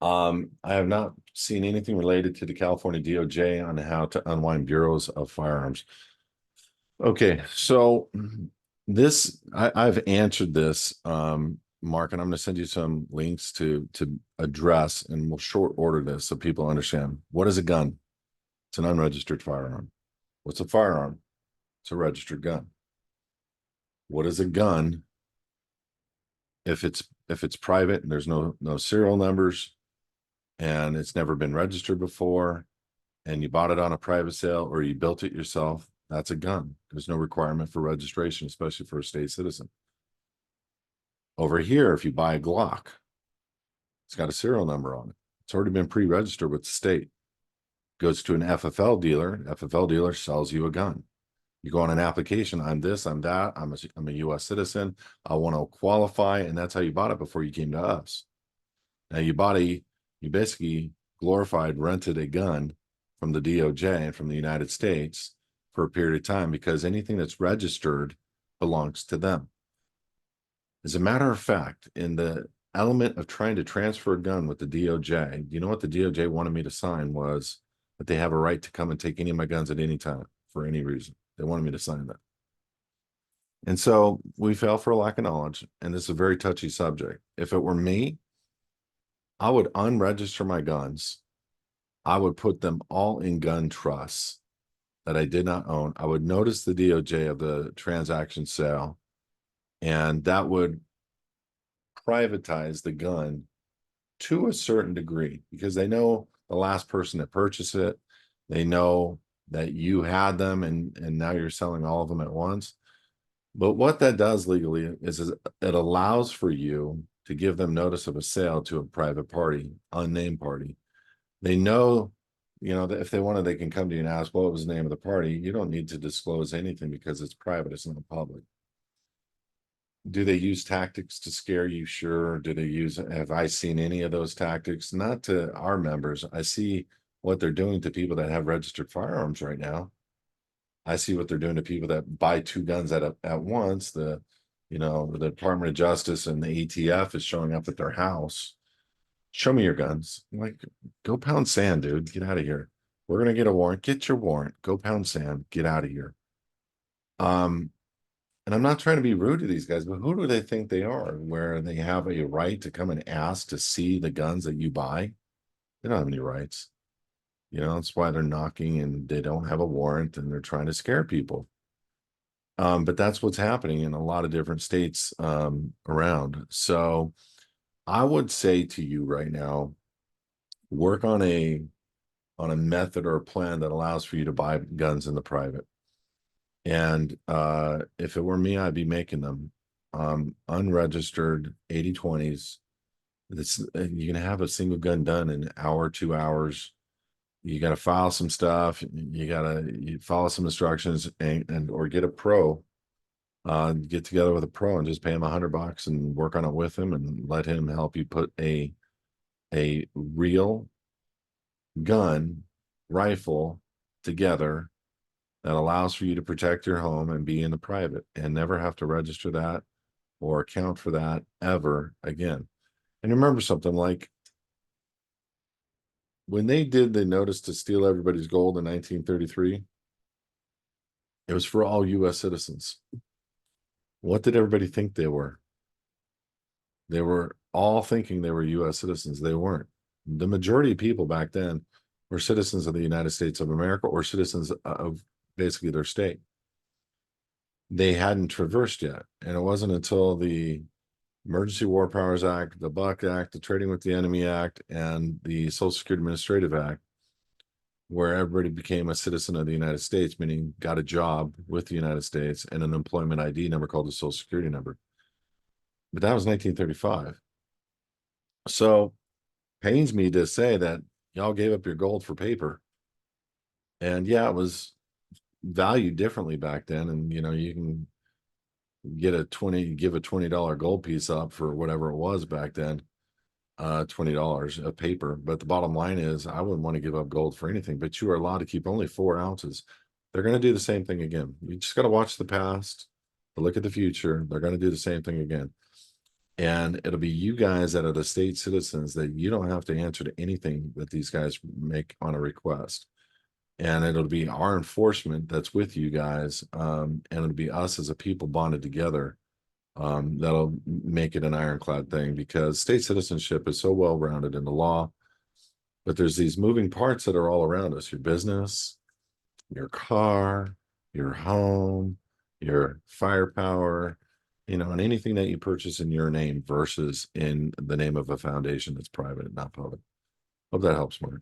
I have not seen anything related to the California DOJ on how to unwind bureaus of firearms. Okay, so I've answered this, Mark, and I'm going to send you some links to address, and we'll short order this so people understand. What is a gun? It's an unregistered firearm. What's a firearm? It's a registered gun. What is a gun? If it's private and there's no serial numbers and it's never been registered before, and you bought it on a private sale or you built it yourself, that's a gun. There's no requirement for registration, especially for a state citizen. Over here, if you buy a Glock, it's got a serial number on it. It's already been pre-registered with the state. Goes to an FFL dealer. FFL dealer sells you a gun. You go on an application. I'm this, I'm that. I'm a U.S. citizen. I want to qualify, and that's how you bought it before you came to us. Now you basically glorified rented a gun from the DOJ and from the United States for a period of time, because anything that's registered belongs to them. As a matter of fact, in the element of trying to transfer a gun with the DOJ, you know what the DOJ wanted me to sign was that they have a right to come and take any of my guns at any time for any reason. They wanted me to sign that. And so we fell for a lack of knowledge, and this is a very touchy subject. If it were me, I would unregister my guns. I would put them all in gun trusts that I did not own. I would notice the DOJ of the transaction sale, and that would privatize the gun to a certain degree, because they know the last person that purchased it. They know that you had them, and now you're selling all of them at once. But what that does legally is it allows for you to give them notice of a sale to a private party, unnamed party. They know, that if they wanted, they can come to you and ask, what was the name of the party? You don't need to disclose anything because it's private, it's not public. Do they use tactics to scare you? Sure. Have I seen any of those tactics? Not to our members. I see what they're doing to people that have registered firearms right now. I see what they're doing to people that buy two guns at once. The Department of Justice and the ATF is showing up at their house. Show me your guns. I'm like, go pound sand, dude. Get out of here. We're gonna get a warrant. Get your warrant. Go pound sand. Get out of here. And I'm not trying to be rude to these guys, but who do they think they are, where they have a right to come and ask to see the guns that you buy? They don't have any rights. That's why they're knocking, and they don't have a warrant, and they're trying to scare people. But that's what's happening in a lot of different states around. So I would say to you right now, work on a method or a plan that allows for you to buy guns in the private. And if it were me, I'd be making them unregistered 80/20s. You can have a single gun done in an hour, 2 hours. You got to file some stuff. You follow some instructions, and or get a pro. Get together with a pro and just pay him $100 and work on it with him, and let him help you put a real gun rifle together that allows for you to protect your home and be in the private and never have to register that or account for that ever again. And remember something, like when they did the notice to steal everybody's gold in 1933, it was for all U.S. citizens. What did everybody think they were? They were all thinking they were U.S. citizens. They weren't. The majority of people back then were citizens of the United States of America, or citizens of basically their state. They hadn't traversed yet. And it wasn't until the Emergency War Powers Act, the Buck Act, the Trading with the Enemy Act, and the Social Security Administrative Act, where everybody became a citizen of the United States, meaning got a job with the United States and an employment ID number called the Social Security number. But that was 1935. So pains me to say that y'all gave up your gold for paper. And yeah, it was valued differently back then. And you can give a $20 gold piece up for whatever it was back then, $20 a paper. But the bottom line is, I wouldn't want to give up gold for anything, but you are allowed to keep only 4 ounces. They're going to do the same thing again. You just got to watch the past, to look at the future. They're going to do the same thing again. And it'll be you guys that are the state citizens that you don't have to answer to anything that these guys make on a request. And it'll be our enforcement that's with you guys. And it'll be us as a people bonded together. That'll make it an ironclad thing, because state citizenship is so well rounded in the law. But there's these moving parts that are all around us: your business, your car, your home, your firepower, and anything that you purchase in your name versus in the name of a foundation that's private and not public. Hope that helps, Mark.